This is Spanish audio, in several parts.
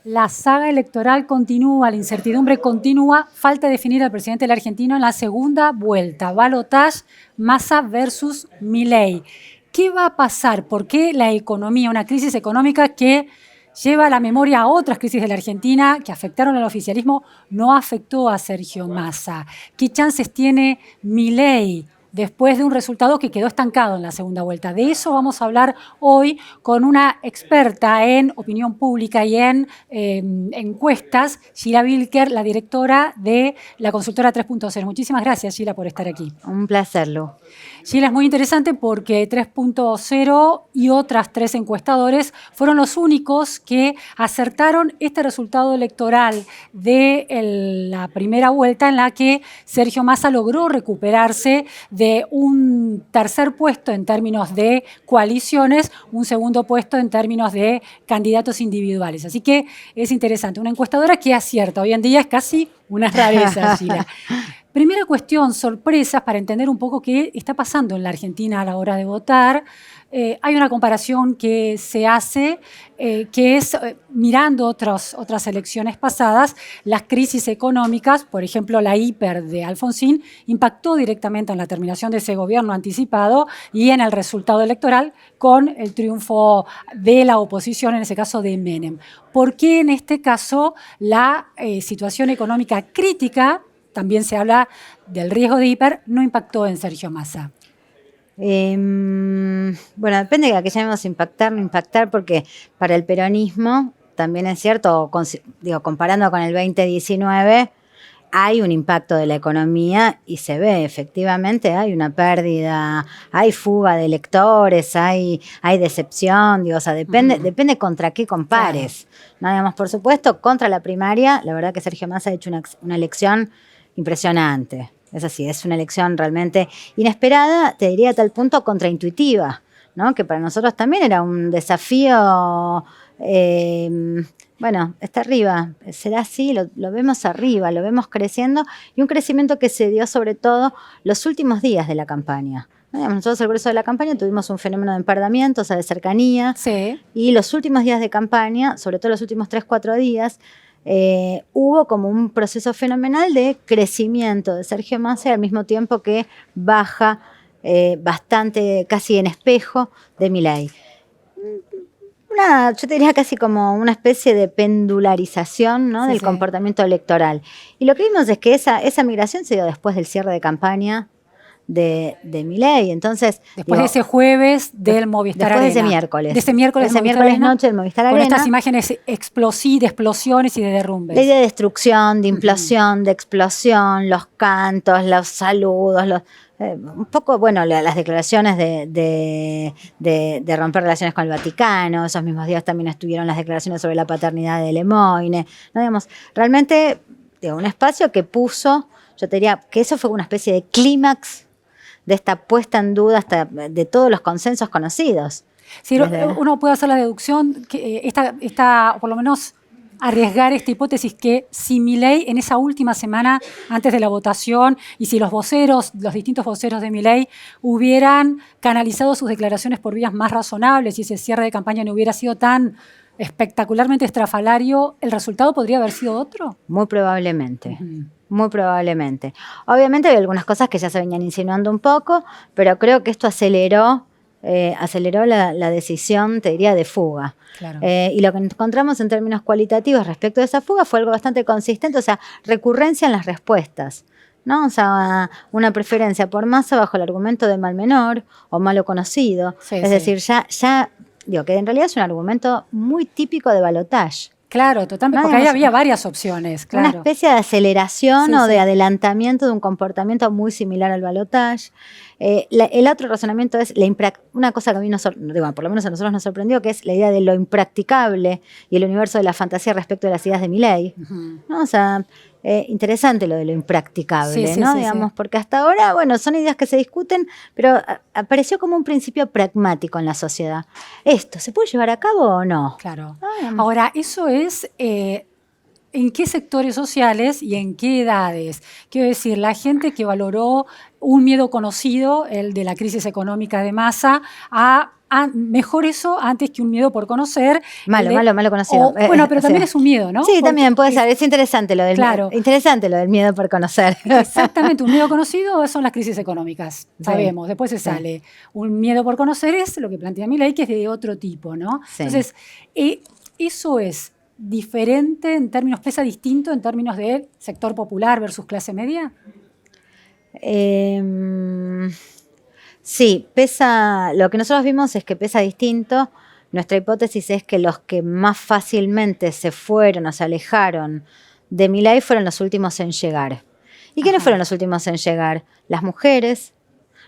La saga electoral continúa, la incertidumbre continúa, falta definir al presidente del argentino en la segunda vuelta. Balotage, Massa versus Milei. ¿Qué va a pasar? ¿Por qué la economía, una crisis económica que lleva a la memoria a otras crisis de la Argentina que afectaron al oficialismo, no afectó a Sergio Massa? ¿Qué chances tiene Milei después de un resultado que quedó estancado en la segunda vuelta? De eso vamos a hablar hoy con una experta en opinión pública y en encuestas, Gila Bilker, la directora de la consultora 3.0. Muchísimas gracias, Gila, por estar aquí. Un placer, Lu. Gila, es muy interesante porque 3.0 y otras 3 encuestadores fueron los únicos que acertaron este resultado electoral de la primera vuelta, en la que Sergio Massa logró recuperarse de un tercer puesto en términos de coaliciones, un segundo puesto en términos de candidatos individuales. Así que es interesante. Una encuestadora que acierta. Hoy en día es casi una rareza, Gila. Primera cuestión, sorpresas para entender un poco qué está pasando en la Argentina a la hora de votar. Hay una comparación que se hace, que es mirando otras elecciones pasadas, las crisis económicas, por ejemplo, la hiper de Alfonsín, impactó directamente en la terminación de ese gobierno anticipado y en el resultado electoral con el triunfo de la oposición, en ese caso de Menem. ¿Por qué en este caso la situación económica crítica, también se habla del riesgo de hiper, no impactó en Sergio Massa? Bueno, depende de a qué llamemos impactar, no impactar, porque para el peronismo también es cierto, comparando con el 2019, hay un impacto de la economía y se ve, efectivamente, hay una pérdida, hay fuga de electores, hay decepción, depende contra qué compares. Claro. No, digamos, por supuesto, contra la primaria, la verdad que Sergio Massa ha hecho una elección impresionante. Es así, es una elección realmente inesperada, te diría a tal punto contraintuitiva, ¿no? Que para nosotros también era un desafío. Bueno, está arriba, será así, lo vemos arriba, lo vemos creciendo, y un crecimiento que se dio sobre todo los últimos días de la campaña. Nosotros al grueso de la campaña tuvimos un fenómeno de empardamiento, o sea, de cercanía, sí. Y los últimos días de campaña, sobre todo los últimos 3-4 días, hubo como un proceso fenomenal de crecimiento de Sergio Massa y al mismo tiempo que baja bastante, casi en espejo, de Milei. Yo te diría casi como una especie de pendularización, ¿no? Del comportamiento electoral. Y lo que vimos es que esa migración se dio después del cierre de campaña de Milei. Entonces, después de ese jueves del Movistar Arena. Después de ese miércoles. De ese miércoles noche del Movistar Arena. Con estas imágenes de explosiones y de derrumbes. Ley de destrucción, de implosión, de explosión, los cantos, los saludos, un poco, bueno, las declaraciones de romper relaciones con el Vaticano. Esos mismos días también estuvieron las declaraciones sobre la paternidad de Lemoyne. ¿No? Digamos, realmente, un espacio que puso, yo te diría que eso fue una especie de clímax de esta puesta en duda hasta de todos los consensos conocidos. Sí, uno puede hacer la deducción que esta, por lo menos arriesgar esta hipótesis, que si Milei en esa última semana antes de la votación, y si los distintos voceros de Milei hubieran canalizado sus declaraciones por vías más razonables y ese cierre de campaña no hubiera sido tan espectacularmente estrafalario, ¿el resultado podría haber sido otro? Muy probablemente. Muy probablemente. Obviamente hay algunas cosas que ya se venían insinuando un poco, pero creo que esto aceleró la decisión, te diría, de fuga. Claro. Y lo que encontramos en términos cualitativos respecto de esa fuga fue algo bastante consistente, o sea, recurrencia en las respuestas, ¿no? O sea, una preferencia por Massa bajo el argumento de mal menor o malo conocido. Es decir, ya digo que en realidad es un argumento muy típico de balotage. Claro, totalmente, porque ahí había varias opciones, claro. Una especie de aceleración o de adelantamiento de un comportamiento muy similar al balotage. El otro razonamiento es una cosa que a mí por lo menos a nosotros nos sorprendió, que es la idea de lo impracticable y el universo de la fantasía respecto de las ideas de Milei. ¿No? O sea, interesante lo de lo impracticable, ¿no? Digamos, porque hasta ahora, bueno, son ideas que se discuten, pero apareció como un principio pragmático en la sociedad. ¿Esto se puede llevar a cabo o no? Claro. Ahora, eso es ¿en qué sectores sociales y en qué edades? Quiero decir, la gente que valoró un miedo conocido, el de la crisis económica de Massa, a mejor eso antes que un miedo por conocer. Malo conocido. Bueno, pero también es un miedo, ¿no? Sí, porque también puede ser. Es interesante lo del miedo por conocer. Exactamente, un miedo conocido son las crisis económicas, sabemos, después se sale. Un miedo por conocer es lo que plantea Milei, que es de otro tipo, ¿no? Sí. Entonces, eso es diferente en términos, pesa distinto en términos de sector popular versus clase media. Sí, pesa. Lo que nosotros vimos es que pesa distinto. Nuestra hipótesis es que los que más fácilmente se fueron o se alejaron de Milei fueron los últimos en llegar. ¿Y quiénes fueron los últimos en llegar? Las mujeres,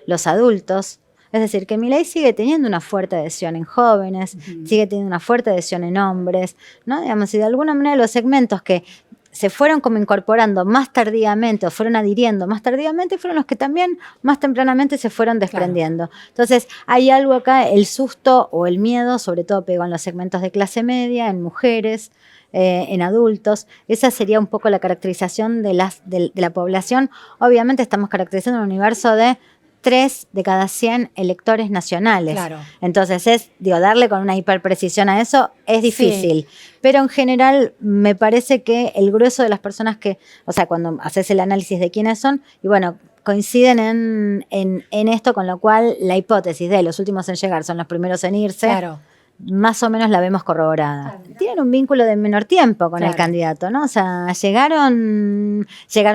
los adultos. Es decir, que Milei sigue teniendo una fuerte adhesión en jóvenes, sigue teniendo una fuerte adhesión en hombres, ¿no? Digamos, y de alguna manera los segmentos que se fueron como incorporando más tardíamente o fueron adhiriendo más tardíamente fueron los que también más tempranamente se fueron desprendiendo. Claro. Entonces, hay algo acá, el susto o el miedo, sobre todo pegó en los segmentos de clase media, en mujeres, en adultos. Esa sería un poco la caracterización de la población. Obviamente estamos caracterizando un universo de 3 de cada 100 electores nacionales. Claro. Entonces, darle con una hiperprecisión a eso es difícil. Sí. Pero en general me parece que el grueso de las personas que, o sea, cuando haces el análisis de quiénes son, y bueno, coinciden en esto, con lo cual la hipótesis de los últimos en llegar son los primeros en irse. Claro. Más o menos la vemos corroborada. Claro. Tienen un vínculo de menor tiempo con el candidato, ¿no? O sea, llegaron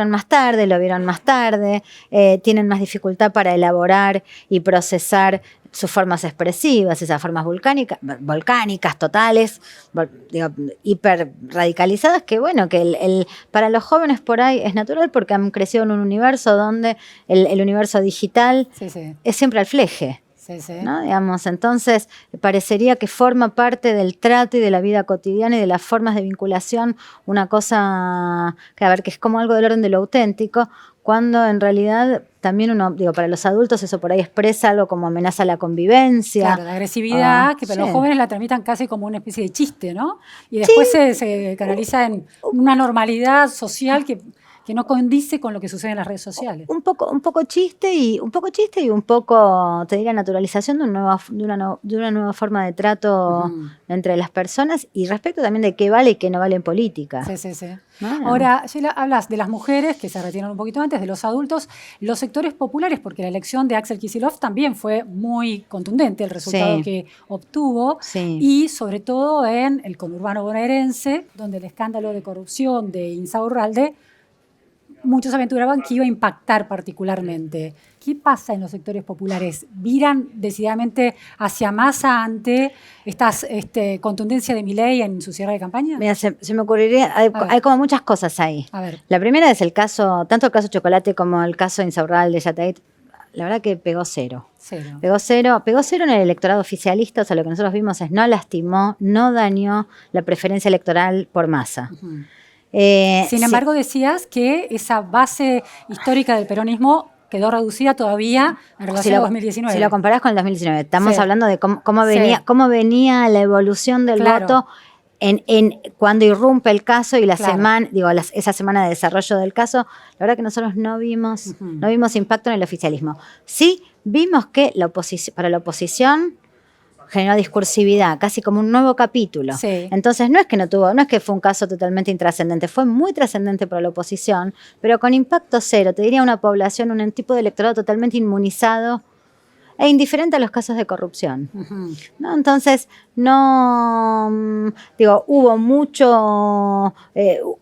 más tarde, lo vieron más tarde, tienen más dificultad para elaborar y procesar sus formas expresivas, esas formas volcánicas totales, hiper radicalizadas, que bueno, que para los jóvenes por ahí es natural porque han crecido en un universo donde el universo digital es siempre al fleje. ¿No? Digamos, entonces parecería que forma parte del trato y de la vida cotidiana y de las formas de vinculación, una cosa que es como algo del orden de lo auténtico, cuando en realidad también para los adultos eso por ahí expresa algo como amenaza a la convivencia. Claro, la agresividad, que para los jóvenes la tramitan casi como una especie de chiste, ¿no? Y después se canaliza en una normalidad social que no condice con lo que sucede en las redes sociales. Un poco chiste y un poco, te diría, naturalización de una nueva forma de trato entre las personas y respecto también de qué vale y qué no vale en política. Sí. ¿No? Ahora, Sheila, hablas de las mujeres que se retiran un poquito antes, de los adultos, los sectores populares, porque la elección de Axel Kicillof también fue muy contundente el resultado que obtuvo, y sobre todo en el conurbano bonaerense, donde el escándalo de corrupción de Insaurralde muchos aventuraban que iba a impactar particularmente. ¿Qué pasa en los sectores populares? ¿Viran decididamente hacia Massa ante esta contundencia de Milei en su cierre de campaña? Mira, se me ocurriría, hay como muchas cosas ahí. A ver. La primera es tanto el caso Chocolate como el caso Insaurralde, Yateit, la verdad que pegó cero. Pegó cero en el electorado oficialista, o sea, lo que nosotros vimos es no lastimó, no dañó la preferencia electoral por Massa. Sin embargo, decías que esa base histórica del peronismo quedó reducida todavía en relación a 2019. Si lo comparás con el 2019, estamos hablando de cómo venía la evolución del voto cuando irrumpe el caso y esa semana de desarrollo del caso. La verdad que nosotros no vimos impacto en el oficialismo. Sí vimos que para la oposición generó discursividad, casi como un nuevo capítulo. Entonces no es que fue un caso totalmente intrascendente, fue muy trascendente para la oposición, pero con impacto cero, te diría una población, un tipo de electorado totalmente inmunizado e indiferente a los casos de corrupción. ¿No? Entonces,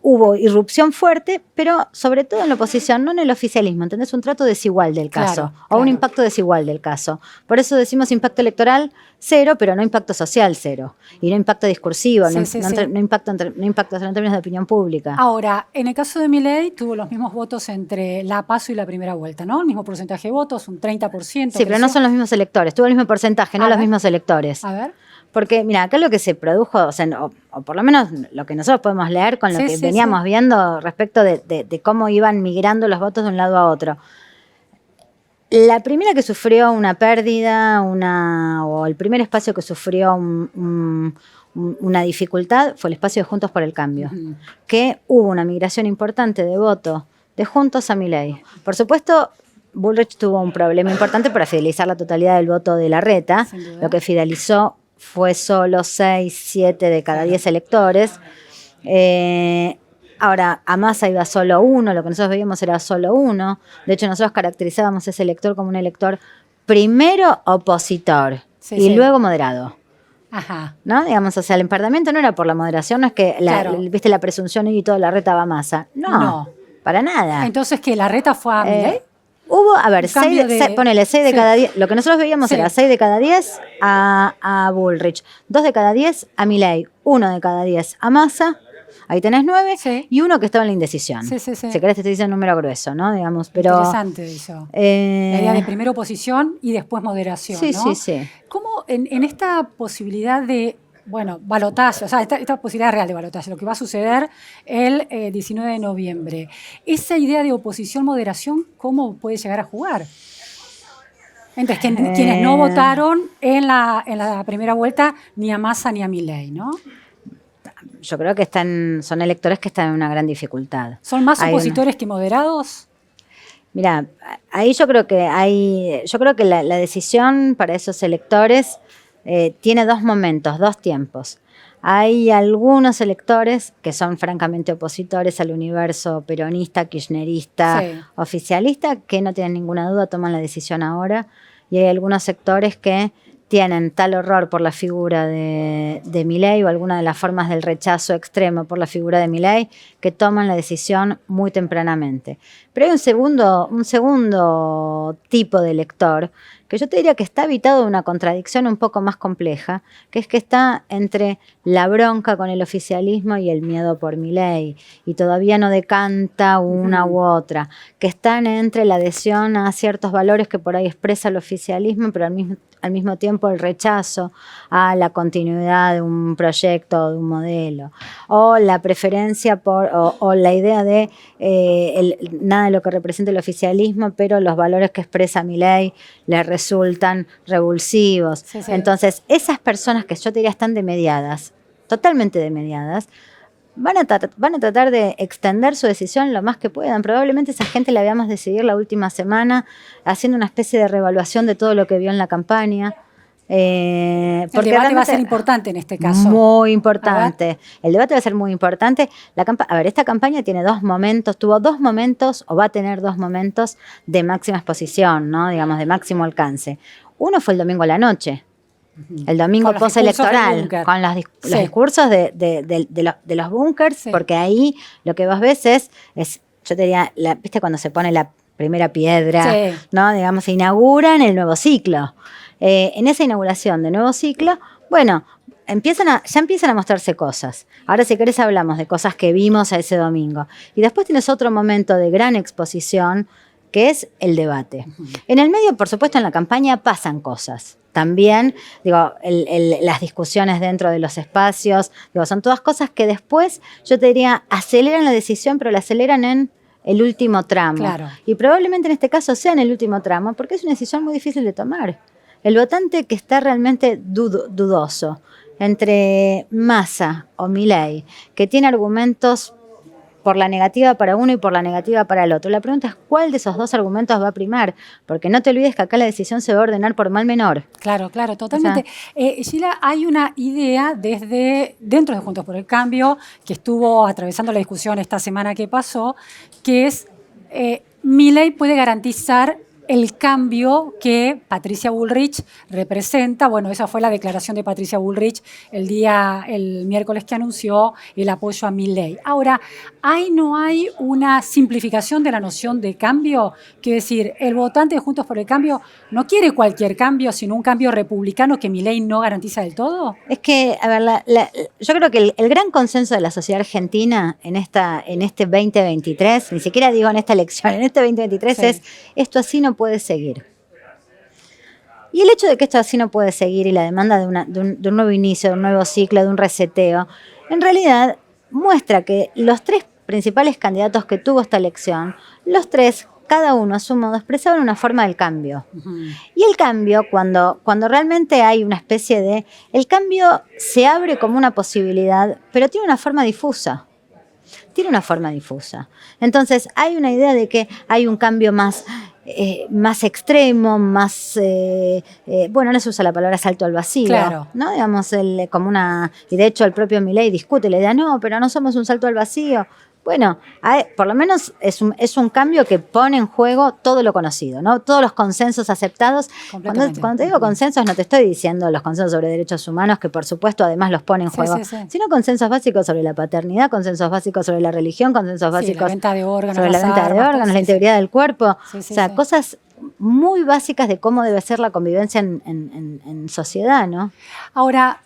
hubo irrupción fuerte, pero sobre todo en la oposición, no en el oficialismo, ¿entendés? Un trato desigual del caso, un impacto desigual del caso. Por eso decimos impacto electoral cero, pero no impacto social cero. Y no impacto discursivo, no impacto en términos de opinión pública. Ahora, en el caso de Milei, tuvo los mismos votos entre la PASO y la primera vuelta, ¿no? El mismo porcentaje de votos, un 30%. Sí, pero no son los mismos electores. Tuvo el mismo porcentaje, no los mismos electores. A ver. Porque, mira, acá lo que se produjo, o por lo menos lo que nosotros podemos leer con lo que veníamos viendo respecto de cómo iban migrando los votos de un lado a otro. La primera que sufrió una pérdida, o el primer espacio que sufrió una dificultad fue el espacio de Juntos por el Cambio, que hubo una migración importante de voto de Juntos a Milei. Por supuesto, Bullrich tuvo un problema importante para fidelizar la totalidad del voto de Larreta. Lo que fidelizó fue solo 6, 7 de cada 10 electores. Ahora, a Massa iba solo uno, lo que nosotros veíamos era solo uno. De hecho, nosotros caracterizábamos a ese elector como un elector primero opositor y luego moderado. Ajá. ¿No? Digamos, o sea, el emparejamiento no era por la moderación, no es que viste la presunción y toda Larreta va a Massa. No, para nada. Entonces, ¿que Larreta fue a Milei? Hubo, a ver, ponele 6 de cada 10. Lo que nosotros veíamos era 6 de cada 10 a Bullrich, 2 de cada 10 a Milei, 1 de cada 10 a Massa. Ahí tenés 9 y uno que estaba en la indecisión. Si querés te estoy diciendo un número grueso, ¿no? Digamos, pero interesante eso. La idea de primero oposición y después moderación, ¿no? Sí. ¿Cómo en esta posibilidad de, balotaje, o sea, esta posibilidad real de balotaje, lo que va a suceder el 19 de noviembre, esa idea de oposición-moderación, ¿cómo puede llegar a jugar? Entonces, quienes no votaron en la primera vuelta ni a Massa ni a Milei, ¿no? Yo creo que son electores que están en una gran dificultad. ¿Son más opositores que moderados? Mira, ahí yo creo que la decisión para esos electores tiene dos momentos, dos tiempos. Hay algunos electores que son francamente opositores al universo peronista, kirchnerista, oficialista, que no tienen ninguna duda, toman la decisión ahora. Y hay algunos sectores que tienen tal horror por la figura de Milei o alguna de las formas del rechazo extremo por la figura de Milei que toman la decisión muy tempranamente. Pero hay un segundo tipo de elector que yo te diría que está habitado de una contradicción un poco más compleja, que es que está entre la bronca con el oficialismo y el miedo por Milei, y todavía no decanta una u otra, que están entre la adhesión a ciertos valores que por ahí expresa el oficialismo, pero al mismo tiempo el rechazo a la continuidad de un proyecto o de un modelo, o la preferencia o la idea de nada de lo que representa el oficialismo, pero los valores que expresa Milei les resultan revulsivos. Entonces, esas personas que yo te diría están demediadas, totalmente demediadas, van a tratar de extender su decisión lo más que puedan. Probablemente esa gente la veamos decidir la última semana haciendo una especie de reevaluación de todo lo que vio en la campaña. El debate va a ser importante en este caso. Muy importante. El debate va a ser muy importante. Esta campaña tiene tuvo dos momentos o va a tener 2 momentos de máxima exposición, ¿no? Digamos, de máximo alcance. Uno fue el domingo a la noche. El domingo postelectoral, con los discursos de los búnkers, porque ahí lo que vos ves es yo te diría, ¿viste cuando se pone la primera piedra? ¿No? Digamos, se inauguran el nuevo ciclo. En esa inauguración de nuevo ciclo, ya empiezan a mostrarse cosas. Ahora, si querés, hablamos de cosas que vimos a ese domingo. Y después tienes otro momento de gran exposición, que es el debate. En el medio, por supuesto, en la campaña pasan cosas. También, las discusiones dentro de los espacios, son todas cosas que después, yo te diría, aceleran la decisión, pero la aceleran en el último tramo. Claro. Y probablemente en este caso sea en el último tramo, porque es una decisión muy difícil de tomar. El votante que está realmente dudoso entre Massa o Milei, que tiene argumentos por la negativa para uno y por la negativa para el otro. La pregunta es cuál de esos dos argumentos va a primar, porque no te olvides que acá la decisión se va a ordenar por mal menor. Claro, totalmente. Sheila, hay una idea dentro de Juntos por el Cambio, que estuvo atravesando la discusión esta semana que pasó, que es Milei puede garantizar el cambio que Patricia Bullrich representa. Bueno, esa fue la declaración de Patricia Bullrich el miércoles que anunció el apoyo a Milei. Ahora, ¿no hay una simplificación de la noción de cambio? Quiere decir, el votante de Juntos por el Cambio no quiere cualquier cambio, sino un cambio republicano que Milei no garantiza del todo. Es que, a ver, yo creo que el gran consenso de la sociedad argentina en este 2023, ni siquiera digo en esta elección, en este 2023 es esto así no puede seguir. Y el hecho de que esto así no puede seguir y la demanda de un nuevo inicio, de un nuevo ciclo, de un reseteo, en realidad muestra que los 3 principales candidatos que tuvo esta elección, los 3, cada uno a su modo, expresaban una forma del cambio. Y el cambio, cuando realmente hay una especie de... El cambio se abre como una posibilidad, pero tiene una forma difusa. Entonces, hay una idea de que hay un cambio más más extremo, más, bueno, no se usa la palabra salto al vacío, claro, ¿no? Digamos, como y de hecho el propio Milei discute la idea, no, pero no somos un salto al vacío. Bueno, por lo menos es un cambio que pone en juego todo lo conocido, ¿no? Todos los consensos aceptados. Cuando te digo consensos, no te estoy diciendo los consensos sobre derechos humanos, que por supuesto además los pone en juego, sino consensos básicos sobre la paternidad, consensos básicos sobre la religión, consensos básicos la venta de órganos, sobre la venta de órganos, la integridad del cuerpo. O sea, cosas muy básicas de cómo debe ser la convivencia en sociedad, ¿no? Ahora,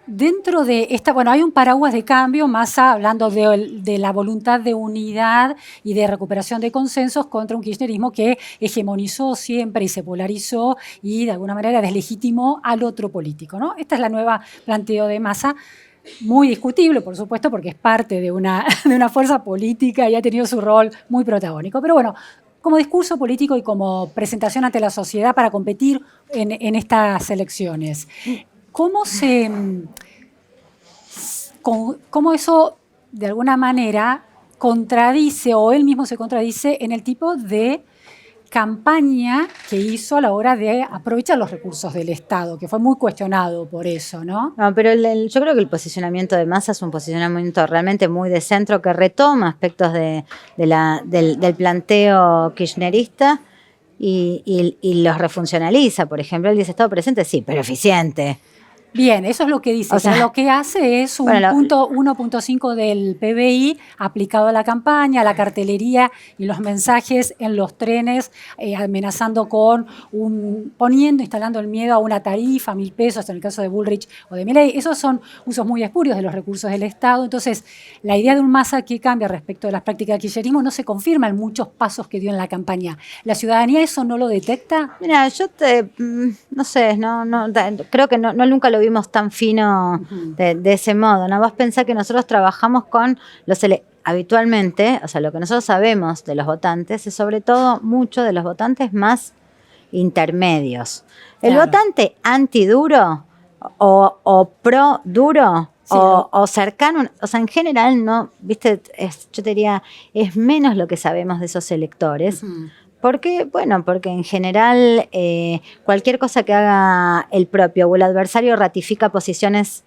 dentro de esta, bueno, hay un paraguas de cambio, Massa hablando de la voluntad de unidad y de recuperación de consensos contra un kirchnerismo que hegemonizó siempre y se polarizó y de alguna manera deslegitimó al otro político, ¿no? Esta es la nueva planteo de Massa, muy discutible, por supuesto, porque es parte de una fuerza política y ha tenido su rol muy protagónico. Pero bueno, como discurso político y como presentación ante la sociedad para competir en estas elecciones. ¿Cómo eso de alguna manera contradice o él mismo se contradice en el tipo de campaña que hizo a la hora de aprovechar los recursos del Estado, que fue muy cuestionado por eso, ¿no? No, pero yo creo que el posicionamiento de Massa es un posicionamiento realmente muy de centro que retoma aspectos del planteo kirchnerista y los refuncionaliza. Por ejemplo, él dice Estado presente, sí, pero eficiente. Bien, eso es lo que dice. O sea, lo que hace es un punto 1.5 del PBI aplicado a la campaña, a la cartelería y los mensajes en los trenes, amenazando con instalando el miedo a una tarifa, 1.000 pesos, en el caso de Bullrich o de Milei. Esos son usos muy espurios de los recursos del Estado. Entonces, la idea de un Massa que cambia respecto de las prácticas del kirchnerismo no se confirma en muchos pasos que dio en la campaña. ¿La ciudadanía eso no lo detecta? Mira, yo no sé, creo que nunca lo vimos tan fino de ese modo, ¿no? Vos pensás que nosotros trabajamos con habitualmente, o sea, lo que nosotros sabemos de los votantes es sobre todo mucho de los votantes más intermedios. El votante antiduro o pro duro o cercano, o sea, en general no, viste, yo te diría, es menos lo que sabemos de esos electores. Porque en general cualquier cosa que haga el propio o el adversario ratifica posiciones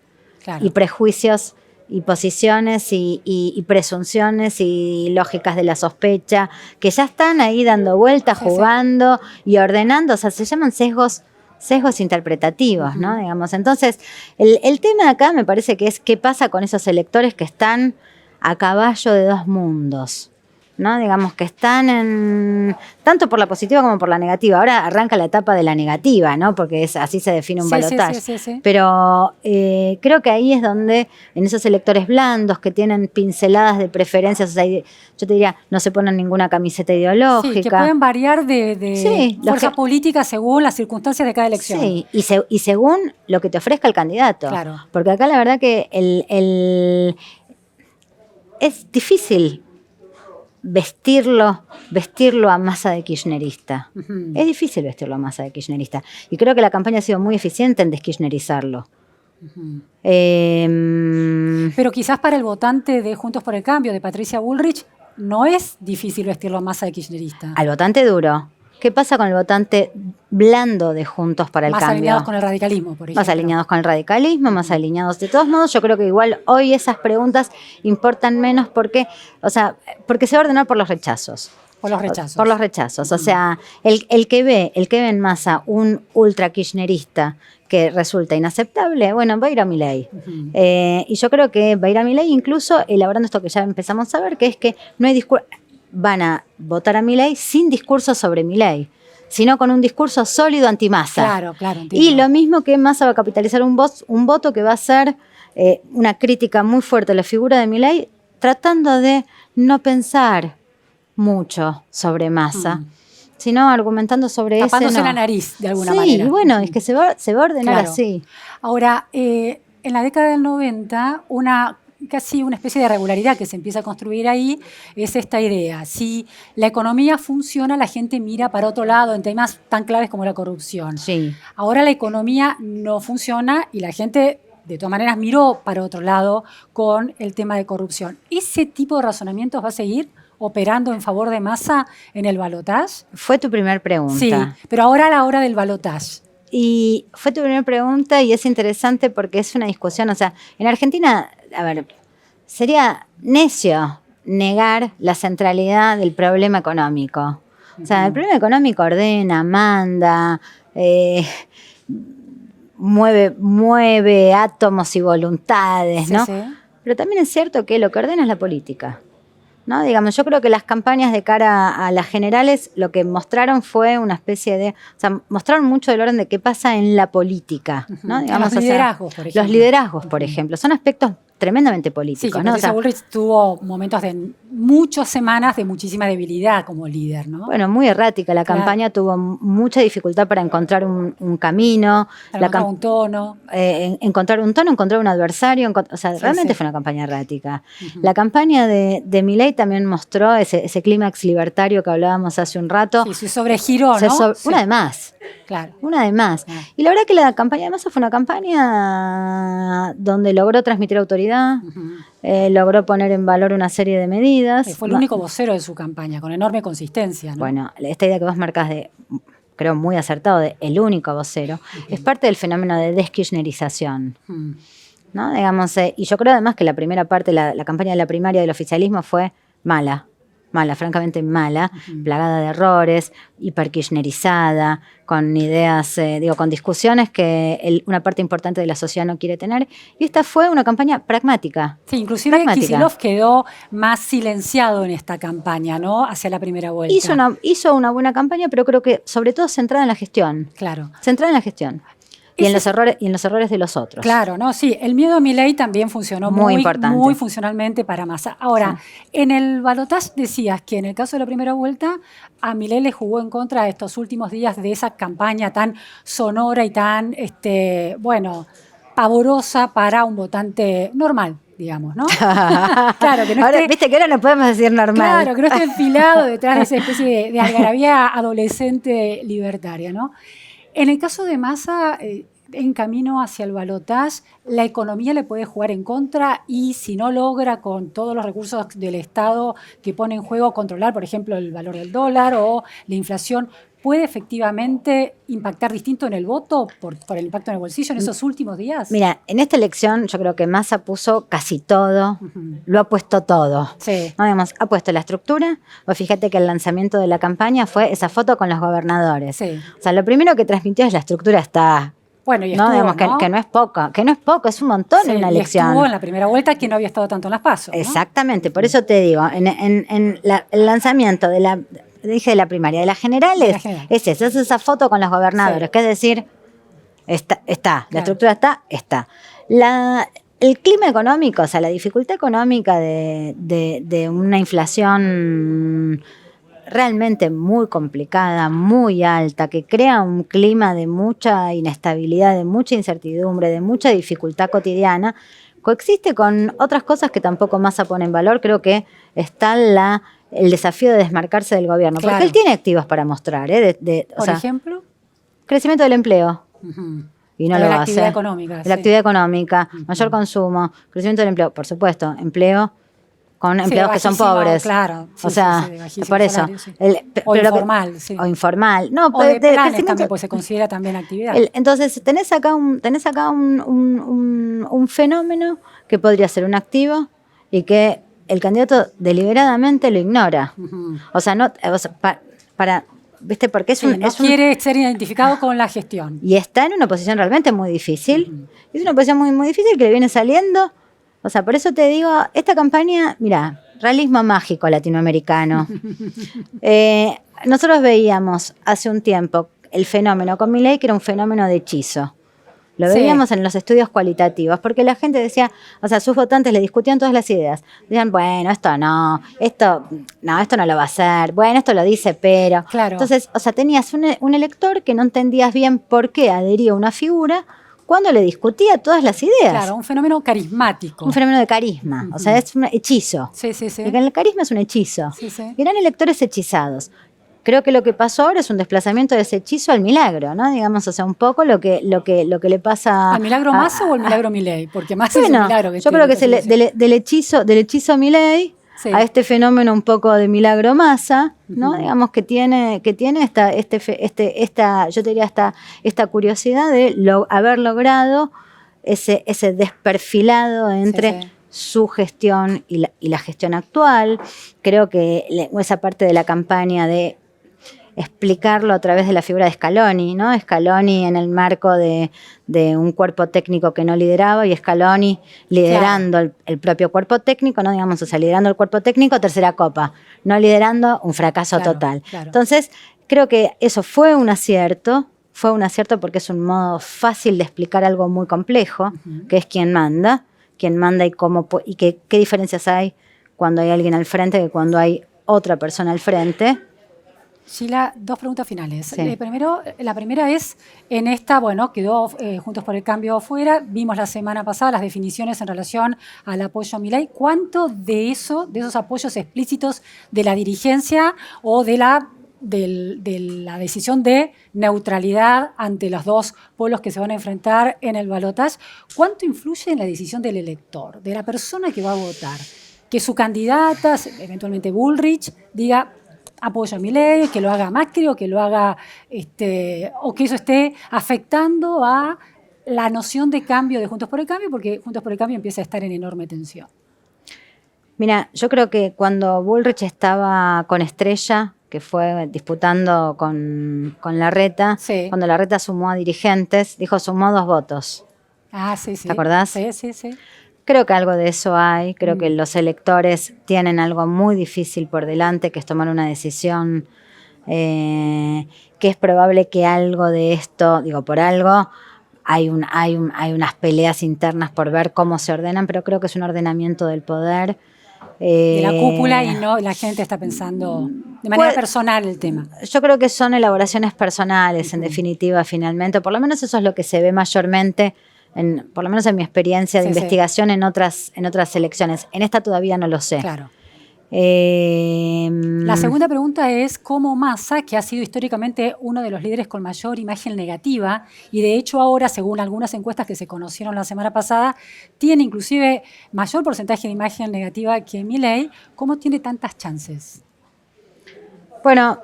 y prejuicios y posiciones y presunciones y lógicas de la sospecha que ya están ahí dando vueltas, jugando y ordenando. O sea, se llaman sesgos interpretativos, ¿no? Digamos. Entonces, el tema de acá me parece que es qué pasa con esos electores que están a caballo de dos mundos, ¿no? Digamos que están tanto por la positiva como por la negativa. Ahora arranca la etapa de la negativa, ¿no? Porque así se define un balotaje. Sí. Pero creo que ahí es donde en esos electores blandos que tienen pinceladas de preferencias, o sea, yo te diría, no se ponen ninguna camiseta ideológica. Sí, que pueden variar de fuerza política según las circunstancias de cada elección. Sí, y según lo que te ofrezca el candidato. Claro. Porque acá la verdad que es difícil vestirlo a Massa de kirchnerista. Es difícil vestirlo a Massa de kirchnerista. Y creo que la campaña ha sido muy eficiente en deskirchnerizarlo. Pero quizás para el votante de Juntos por el Cambio, de Patricia Bullrich, no es difícil vestirlo a Massa de kirchnerista. Al votante duro. ¿Qué pasa con el votante blando de Juntos para el Cambio? Más alineados con el radicalismo, por ejemplo. Más alineados con el radicalismo, más alineados. De todos modos, yo creo que igual hoy esas preguntas importan menos porque se va a ordenar por los rechazos. Por los rechazos. Por los rechazos. O sea, el que ve en Massa un ultra kirchnerista que resulta inaceptable, bueno, va a ir a Milei. Y yo creo que va a ir a Milei, incluso elaborando esto que ya empezamos a ver, que es que no hay discurso. Van a votar a Milei sin discurso sobre Milei, sino con un discurso sólido anti-Massa. Claro, entiendo. Y lo mismo que Massa va a capitalizar un voto que va a ser una crítica muy fuerte a la figura de Milei, tratando de no pensar mucho sobre Massa, sino argumentando sobre eso. Tapándose la nariz, de alguna manera. Sí, bueno, es que se va a ordenar así. Ahora, en la década del 90, casi una especie de regularidad que se empieza a construir ahí es esta idea. Si la economía funciona, la gente mira para otro lado en temas tan claves como la corrupción. Sí. Ahora la economía no funciona y la gente de todas maneras miró para otro lado con el tema de corrupción. ¿Ese tipo de razonamientos va a seguir operando en favor de Massa en el balotaje? Fue tu primer pregunta. Sí, pero ahora a la hora del balotaje. Y fue tu primera pregunta y es interesante porque es una discusión. O sea, en Argentina, a ver, sería necio negar la centralidad del problema económico. O sea, el problema económico ordena, manda, mueve átomos y voluntades, ¿no? Sí. Pero también es cierto que lo que ordena es la política, ¿no? Digamos, yo creo que las campañas de cara a las generales lo que mostraron fue una especie de... O sea, mostraron mucho del orden de qué pasa en la política, ¿no? Digamos, Los liderazgos, por ejemplo. Los liderazgos, por ejemplo. Son aspectos tremendamente políticos, sí, ¿no? Patricia Bullrich tuvo momentos de muchas semanas de muchísima debilidad como líder, ¿no? Bueno, muy errática. La campaña tuvo mucha dificultad para encontrar un camino. Para encontrar un tono. Encontrar un adversario. Realmente fue una campaña errática. La campaña de Milei también mostró ese clímax libertario que hablábamos hace un rato. Sí, su sobregiro, ¿no? Una de más. Claro. Una de más. Y la verdad que la campaña de Massa fue una campaña donde logró transmitir autoridad, logró poner en valor una serie de medidas. Fue el único vocero de su campaña, con enorme consistencia, ¿no? Bueno, esta idea que vos marcas creo muy acertado, de el único vocero, es parte del fenómeno de deskirchnerización. ¿No? Digamos, y yo creo además que la primera parte, la campaña de la primaria del oficialismo fue mala, francamente mala, plagada de errores, hiperkirchnerizada, con ideas, con discusiones que una parte importante de la sociedad no quiere tener. Y esta fue una campaña pragmática. Sí, inclusive Kicillof quedó más silenciado en esta campaña, ¿no? Hacia la primera vuelta. Hizo una buena campaña, pero creo que sobre todo centrada en la gestión. Claro. Centrada en la gestión. Y en los errores de los otros. Claro, ¿no? Sí, el miedo a Milei también funcionó muy funcionalmente para Massa. Ahora, en el balotaje decías que en el caso de la primera vuelta a Milei le jugó en contra estos últimos días de esa campaña tan sonora y tan, pavorosa para un votante normal, digamos, ¿no? Claro, que no ahora, viste que ahora no podemos decir normal. Claro, que no esté enfilado detrás de esa especie de algarabía adolescente libertaria, ¿no? En el caso de Massa, en camino hacia el balotaje, la economía le puede jugar en contra y si no logra con todos los recursos del Estado que pone en juego controlar, por ejemplo, el valor del dólar o la inflación, ¿puede efectivamente impactar distinto en el voto por el impacto en el bolsillo en esos últimos días? Mira, en esta elección yo creo que Massa puso casi todo, lo ha puesto todo. Sí. ¿No? Digamos, ha puesto la estructura. Vos fíjate que el lanzamiento de la campaña fue esa foto con los gobernadores. Sí. O sea, lo primero que transmitió es la estructura está... Bueno, y ¿no? estuvo, Digamos, ¿no? Que no es poco, es un montón en una elección. Y estuvo en la primera vuelta que no había estado tanto en las PASO, ¿no? Exactamente, por eso te digo, el lanzamiento de la primaria, de las generales, es esa foto con los gobernadores, que es decir, está, la estructura está. El clima económico, o sea, la dificultad económica de una inflación realmente muy complicada, muy alta, que crea un clima de mucha inestabilidad, de mucha incertidumbre, de mucha dificultad cotidiana, coexiste con otras cosas que tampoco Massa pone en valor. Creo que está el desafío de desmarcarse del gobierno, porque él tiene activos para mostrar. Por ejemplo, crecimiento del empleo. Y no lo va a hacer. La actividad económica. La actividad económica, mayor consumo, crecimiento del empleo, por supuesto, empleo con empleados que son pobres. Claro. O sea, por eso. Salario, sí. O informal, sí. O informal. No, o de planes también, pues se considera también actividad. Entonces, tenés acá un fenómeno que podría ser un activo y que el candidato deliberadamente lo ignora. O sea, ¿viste? Porque quiere ser identificado con la gestión. Y está en una posición realmente muy difícil. Es una posición muy, muy difícil que le viene saliendo. O sea, por eso te digo, esta campaña, mira, realismo mágico latinoamericano. Nosotros veíamos hace un tiempo el fenómeno con Milei, que era un fenómeno de hechizo. Lo veíamos en los estudios cualitativos, porque la gente decía, o sea, sus votantes le discutían todas las ideas. Decían, bueno, esto no lo va a hacer, bueno, esto lo dice, pero... Claro. Entonces, o sea, tenías un elector que no entendías bien por qué adhería a una figura cuando le discutía todas las ideas. Claro, un fenómeno carismático. Un fenómeno de carisma, o sea, es un hechizo. Sí. El carisma es un hechizo. Sí. Eran electores hechizados. Creo que lo que pasó ahora es un desplazamiento de ese hechizo al milagro, ¿no? Digamos, o sea, un poco lo que le pasa... ¿Al milagro Massa o al milagro Milei? Porque Massa es un milagro. Yo creo que es del hechizo Milei Sí. a este fenómeno un poco de milagro Massa, ¿no? Digamos que tiene esta, yo te diría, esta curiosidad de haber logrado ese desperfilado entre Sí. su gestión y la gestión actual. Creo que esa parte de la campaña de explicarlo a través de la figura de Scaloni, ¿no? Scaloni en el marco de un cuerpo técnico que no lideraba y Scaloni liderando el propio cuerpo técnico, ¿no? Digamos, o sea, liderando el cuerpo técnico, tercera copa, no liderando, un fracaso total. Claro. Entonces, creo que eso fue un acierto porque es un modo fácil de explicar algo muy complejo, que es quién manda y cómo, y qué diferencias hay cuando hay alguien al frente que cuando hay otra persona al frente. Sheila, 2 preguntas finales. Sí. La primera es, en esta, quedó Juntos por el Cambio fuera, vimos la semana pasada las definiciones en relación al apoyo a Milei. ¿Cuánto de esos apoyos explícitos de la dirigencia o de la decisión de neutralidad ante los dos polos que se van a enfrentar en el balotaje, cuánto influye en la decisión del elector, de la persona que va a votar? Que su candidata, eventualmente Bullrich, diga apoyo a Milei, que lo haga Macri o que lo haga o que eso esté afectando a la noción de cambio de Juntos por el Cambio, porque Juntos por el Cambio empieza a estar en enorme tensión. Mira, yo creo que cuando Bullrich estaba con Estrella, que fue disputando con Larreta, sí. Cuando Larreta sumó a dirigentes, dijo sumó 2 votos. Ah, sí. ¿Te acordás? Sí. Creo que algo de eso hay, creo que los electores tienen algo muy difícil por delante, que es tomar una decisión, que es probable que algo de esto, por algo, hay unas peleas internas por ver cómo se ordenan, pero creo que es un ordenamiento del poder. De la cúpula y no la gente está pensando de manera personal el tema. Yo creo que son elaboraciones personales, en definitiva, finalmente, por lo menos eso es lo que se ve mayormente, por lo menos en mi experiencia de investigación en otras elecciones. En esta todavía no lo sé. Claro. La segunda pregunta es cómo Massa, que ha sido históricamente uno de los líderes con mayor imagen negativa, y de hecho ahora, según algunas encuestas que se conocieron la semana pasada, tiene inclusive mayor porcentaje de imagen negativa que Milei, ¿cómo tiene tantas chances? Bueno,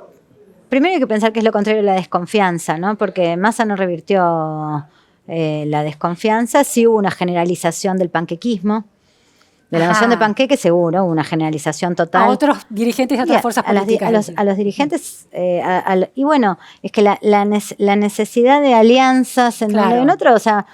primero hay que pensar que es lo contrario de la desconfianza, ¿no? Porque Massa no revirtió la desconfianza, sí hubo una generalización del panquequismo. De la noción de panqueque, seguro, una generalización total. A otros dirigentes de otras fuerzas políticas. A los dirigentes, y bueno, es que la necesidad de alianzas en en otro, o sea,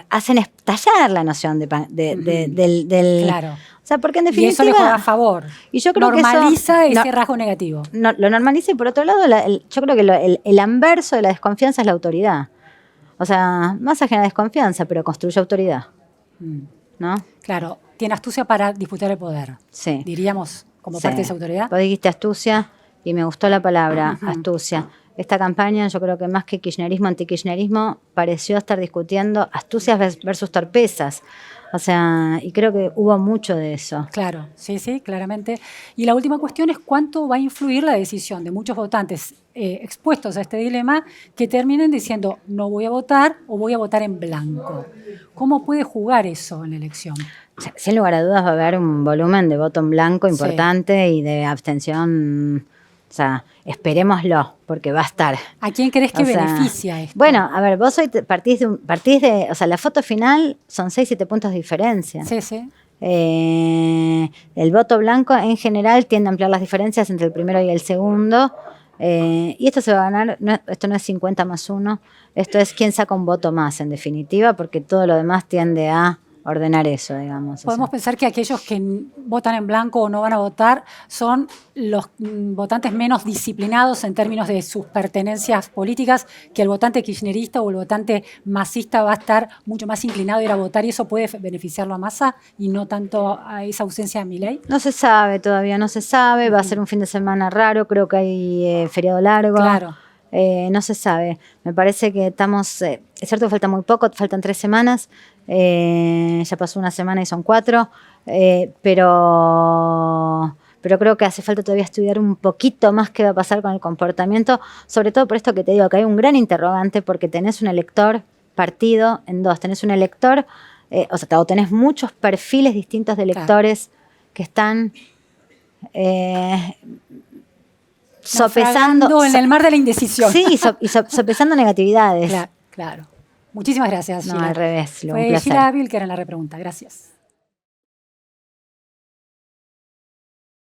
hacen estallar la noción del... Claro. O sea, porque en definitiva... Y eso le juega a favor. Y yo creo normaliza que ese rasgo negativo. Lo normaliza y por otro lado, yo creo que el anverso de la desconfianza es la autoridad. O sea, Massa genera desconfianza, pero construye autoridad. ¿No? Claro, tiene astucia para disputar el poder. Sí. Diríamos, como parte de esa autoridad. Vos dijiste astucia y me gustó la palabra, astucia. Esta campaña, yo creo que más que kirchnerismo, antikirchnerismo, pareció estar discutiendo astucias versus torpezas. O sea, y creo que hubo mucho de eso. Claro, sí, claramente. Y la última cuestión es cuánto va a influir la decisión de muchos votantes expuestos a este dilema que terminen diciendo no voy a votar o voy a votar en blanco. ¿Cómo puede jugar eso en la elección? Sin lugar a dudas va a haber un volumen de voto en blanco importante y de abstención. O sea, esperémoslo, porque va a estar. ¿A quién crees que beneficia esto? Bueno, a ver, vos hoy partís de, o sea, la foto final son 6-7 puntos de diferencia. Sí. El voto blanco en general tiende a ampliar las diferencias entre el primero y el segundo. Y esto se va a ganar, esto no es 50 más 1, esto es quién saca un voto más, en definitiva, porque todo lo demás tiende a ordenar eso, digamos. Podemos pensar que aquellos que votan en blanco o no van a votar son los votantes menos disciplinados en términos de sus pertenencias políticas, que el votante kirchnerista o el votante masista va a estar mucho más inclinado a ir a votar y eso puede beneficiarlo a Massa y no tanto a esa ausencia de Milei. No se sabe todavía, no se sabe, va a ser un fin de semana raro, creo que hay feriado largo. Claro. No se sabe, me parece que estamos, es cierto que falta muy poco, faltan 3 semanas, ya pasó una semana y son 4, pero creo que hace falta todavía estudiar un poquito más qué va a pasar con el comportamiento, sobre todo por esto que te digo, que hay un gran interrogante porque tenés un elector partido en dos, tenés un elector, o tenés muchos perfiles distintos de electores que están Sopesando. Naufragando en el mar de la indecisión. Sí, sopesando negatividades. Claro. Muchísimas gracias, No, Sheila. al revés, un Fue placer. Sheila Bilker en La Repregunta. Gracias.